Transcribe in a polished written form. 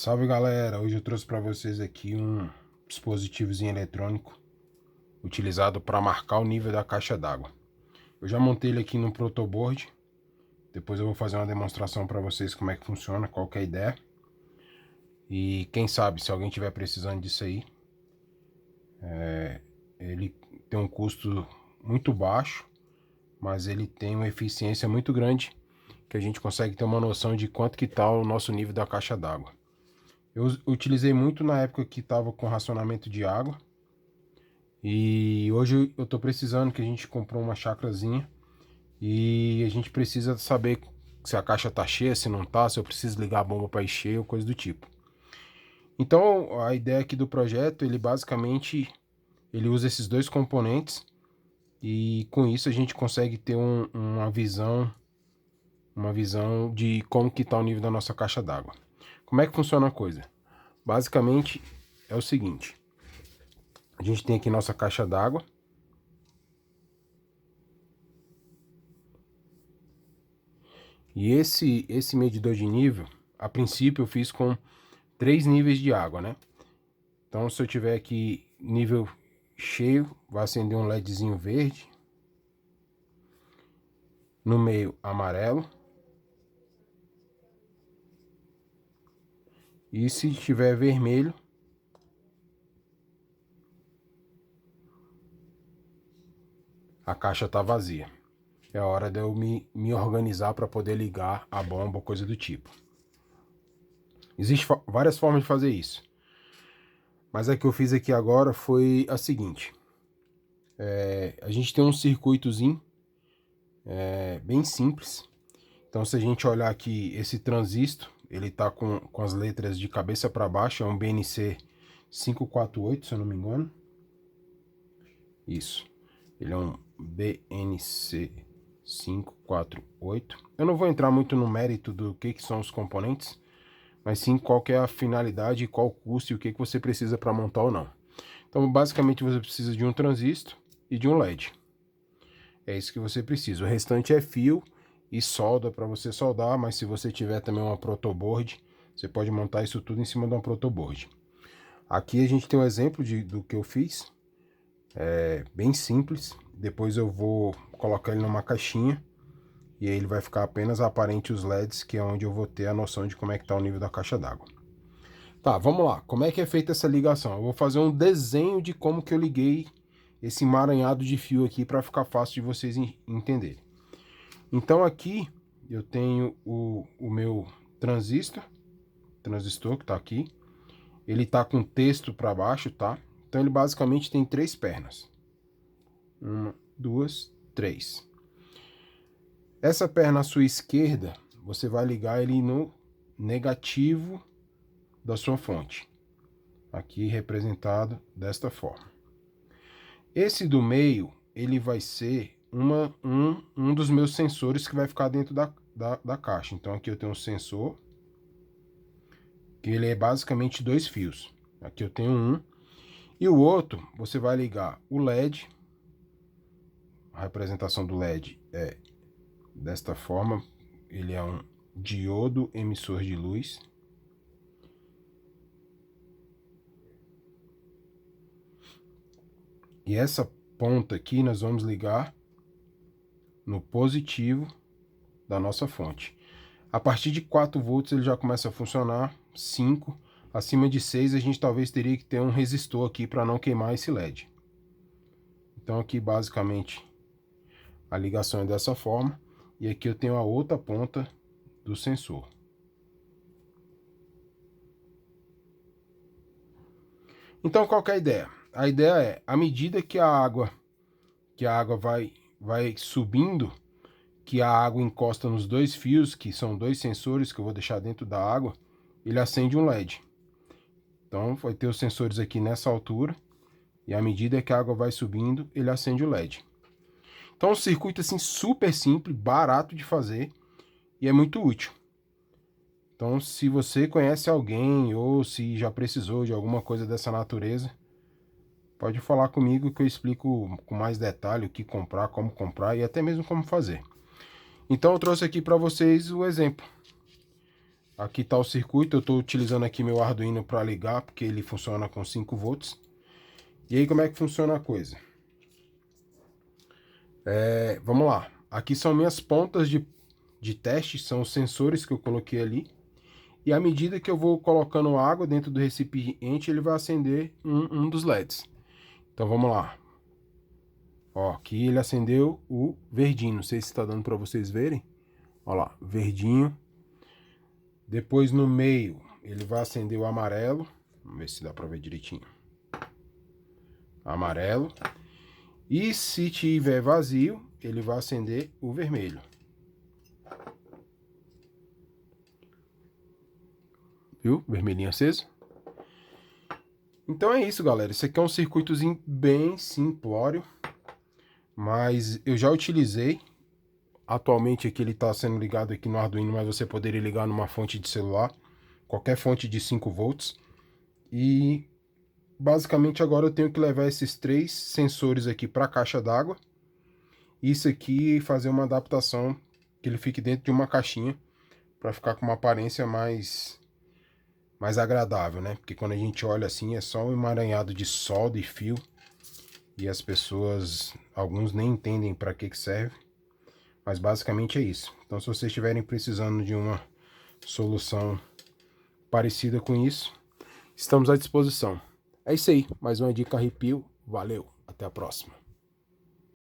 Salve galera, hoje eu trouxe para vocês aqui um dispositivozinho eletrônico utilizado para marcar o nível da caixa d'água. Eu já montei ele aqui no protoboard, depois eu vou fazer uma demonstração para vocês como é que funciona, qual que é a ideia. E quem sabe, se alguém tiver precisando disso aí, ele tem um custo muito baixo, mas ele tem uma eficiência muito grande, que a gente consegue ter uma noção de quanto que está o nosso nível da caixa d'água. Eu utilizei muito na época que estava com racionamento de água. E hoje eu tô precisando, que a gente comprou uma chácarazinha e a gente precisa saber se a caixa tá cheia, se não tá, se eu preciso ligar a bomba para encher ou coisa do tipo. Então a ideia aqui do projeto, ele basicamente ele usa esses dois componentes e com isso a gente consegue ter uma visão de como que tá o nível da nossa caixa d'água. Como é que funciona a coisa? Basicamente é o seguinte: a gente tem aqui nossa caixa d'água. E esse medidor de nível, a princípio eu fiz com 3 níveis de água, né? Então se eu tiver aqui nível cheio, vai acender um LEDzinho verde. No meio, amarelo. E se tiver vermelho, a caixa tá vazia. É hora de eu me organizar para poder ligar a bomba ou coisa do tipo. Existem várias formas de fazer isso. Mas a que eu fiz aqui agora foi a seguinte. A gente tem um circuitozinho bem simples. Então se a gente olhar aqui esse transistor, ele tá com as letras de cabeça para baixo, é um BNC 548, se eu não me engano. Isso. Ele é um BNC 548. Eu não vou entrar muito no mérito do que são os componentes, mas sim qual que é a finalidade, qual o custo e o que você precisa para montar ou não. Então basicamente você precisa de um transistor e de um LED. É isso que você precisa. O restante é fio e solda para você soldar, mas se você tiver também uma protoboard, você pode montar isso tudo em cima de uma protoboard. Aqui a gente tem um exemplo do que eu fiz, bem simples. Depois eu vou colocar ele numa caixinha e aí ele vai ficar apenas aparente os LEDs, que é onde eu vou ter a noção de como é que está o nível da caixa d'água. Tá, vamos lá. Como é que é feita essa ligação? Eu vou fazer um desenho de como que eu liguei esse emaranhado de fio aqui para ficar fácil de vocês entenderem. Então aqui eu tenho o meu transistor que está aqui. Ele está com texto para baixo, tá? Então ele basicamente tem 3 pernas. 1, 2, 3. Essa perna à sua esquerda, você vai ligar ele no negativo da sua fonte. Aqui representado desta forma. Esse do meio, ele vai ser um dos meus sensores que vai ficar dentro da caixa. Então aqui eu tenho um sensor, que ele é basicamente 2 fios. Aqui eu tenho um. E o outro, você vai ligar o LED. A representação do LED é desta forma. Ele é um diodo emissor de luz. E essa ponta aqui nós vamos ligar no positivo da nossa fonte. A partir de 4 volts ele já começa a funcionar, 5. Acima de 6 a gente talvez teria que ter um resistor aqui para não queimar esse LED. Então aqui basicamente a ligação é dessa forma. E aqui eu tenho a outra ponta do sensor. Então qual que é a ideia? A ideia é, à medida que a água vai subindo, que a água encosta nos 2 fios, que são 2 sensores que eu vou deixar dentro da água, ele acende um LED. Então vai ter os sensores aqui nessa altura, e à medida que a água vai subindo, ele acende o LED. Então é um circuito assim super simples, barato de fazer e é muito útil. Então se você conhece alguém ou se já precisou de alguma coisa dessa natureza, pode falar comigo que eu explico com mais detalhe o que comprar, como comprar e até mesmo como fazer. Então eu trouxe aqui para vocês o exemplo. Aqui está o circuito, eu estou utilizando aqui meu Arduino para ligar, porque ele funciona com 5 volts. E aí como é que funciona a coisa? Vamos lá, aqui são minhas pontas de teste, são os sensores que eu coloquei ali. E à medida que eu vou colocando água dentro do recipiente, ele vai acender um dos LEDs. Então vamos lá. Ó, aqui ele acendeu o verdinho, não sei se está dando para vocês verem. Ó lá, verdinho. Depois no meio ele vai acender o amarelo. Vamos ver se dá para ver direitinho. Amarelo. E se tiver vazio, ele vai acender o vermelho. Viu? Vermelhinho aceso. Então é isso, galera. Esse aqui é um circuitozinho bem simplório, mas eu já utilizei. Atualmente aqui ele está sendo ligado aqui no Arduino, mas você poderia ligar numa fonte de celular, qualquer fonte de 5 volts. E basicamente agora eu tenho que levar esses 3 sensores aqui para a caixa d'água. Isso aqui fazer uma adaptação que ele fique dentro de uma caixinha para ficar com uma aparência mais agradável, né? Porque quando a gente olha assim é só um emaranhado de solda e fio e as pessoas, alguns nem entendem para que serve. Mas basicamente é isso. Então se vocês estiverem precisando de uma solução parecida com isso, estamos à disposição. É isso aí, mais uma dica arrepio. Valeu, até a próxima.